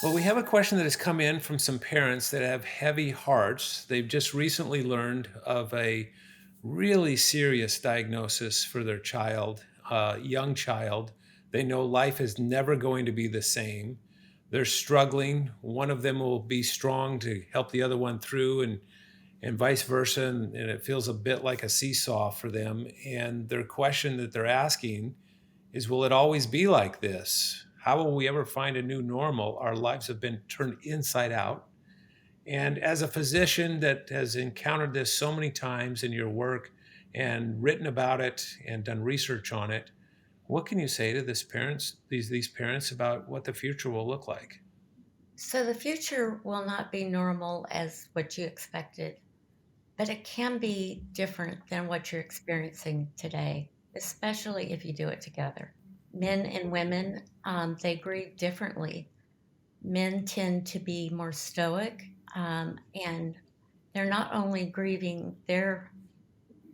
Well, we have a question that has come in from some parents that have heavy hearts. They've just recently learned of a really serious diagnosis for their child, young child. They know life is never going to be the same. They're struggling. One of them will be strong to help the other one through, and vice versa. And it feels a bit like a seesaw for them. And their question that they're asking is, will it always be like this? How will we ever find a new normal? Our lives have been turned inside out. And as a physician that has encountered this so many times in your work and written about it and done research on it, what can you say to these parents about what the future will look like? So the future will not be normal as what you expected, but it can be different than what you're experiencing today, especially if you do it together. Men and women, they grieve differently. Men tend to be more stoic, and they're not only grieving their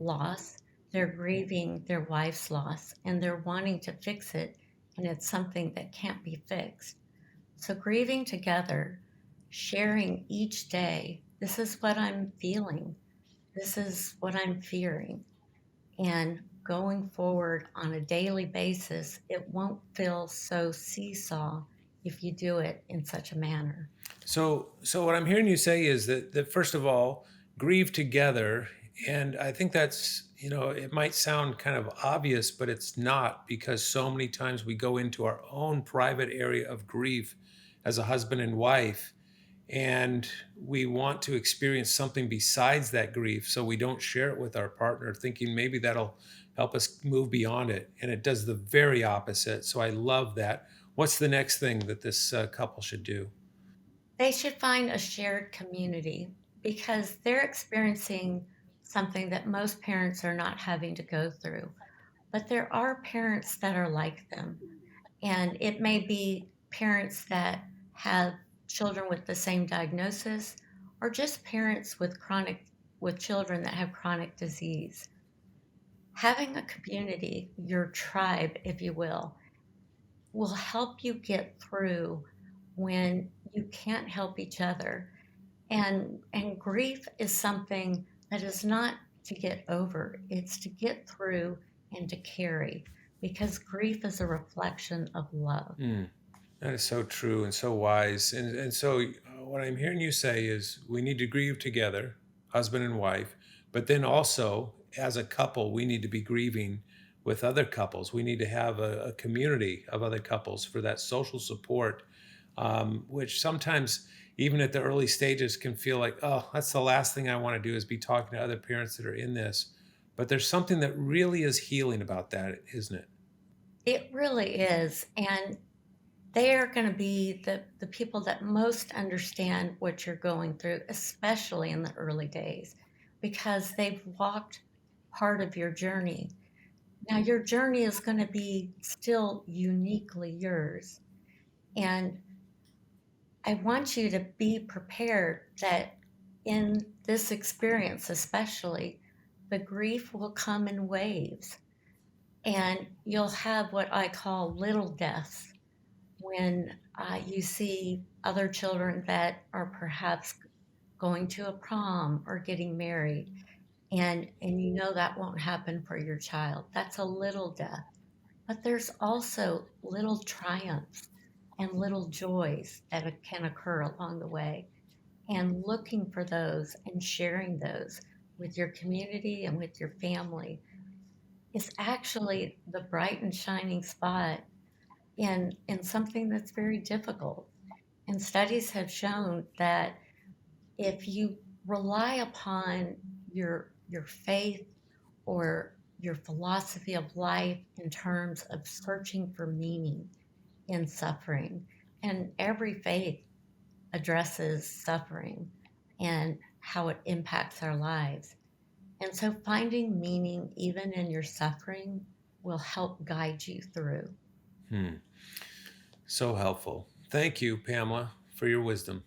loss, they're grieving their wife's loss, and they're wanting to fix it, and it's something that can't be fixed. So, grieving together, sharing each day, this is what I'm feeling, this is what I'm fearing, and going forward on a daily basis, it won't feel so seesaw if you do it in such a manner. So what I'm hearing you say is that first of all, grieve together, and I think that's, it might sound kind of obvious, but it's not, because so many times we go into our own private area of grief as a husband and wife, and we want to experience something besides that grief, so we don't share it with our partner, thinking maybe that'll help us move beyond it, and it does the very opposite. So I love that. What's the next thing that this couple should do? They should find a shared community because they're experiencing something that most parents are not having to go through. But there are parents that are like them. And it may be parents that have children with the same diagnosis or just parents with children that have chronic disease. Having a community, your tribe, if you will help you get through when you can't help each other. And grief is something that is not to get over, it's to get through and to carry because grief is a reflection of love. Mm. That is so true and so wise. And so, what I'm hearing you say is we need to grieve together, husband and wife, but then also, as a couple, we need to be grieving with other couples. We need to have a community of other couples for that social support, which sometimes, even at the early stages, can feel like, oh, that's the last thing I want to do is be talking to other parents that are in this. But there's something that really is healing about that, isn't it? It really is. And they are going to be the people that most understand what you're going through, especially in the early days, because they've walked part of your journey. Now, your journey is going to be still uniquely yours. And I want you to be prepared that in this experience, especially, the grief will come in waves, and you'll have what I call little deaths when you see other children that are perhaps going to a prom or getting married, and you know that won't happen for your child. That's a little death. But there's also little triumphs and little joys that can occur along the way. And looking for those and sharing those with your community and with your family is actually the bright and shining spot in something that's very difficult. And studies have shown that if you rely upon your faith or your philosophy of life in terms of searching for meaning in suffering, and every faith addresses suffering and how it impacts our lives. And so finding meaning even in your suffering will help guide you through. Hmm. So helpful. Thank you, Pamela, for your wisdom.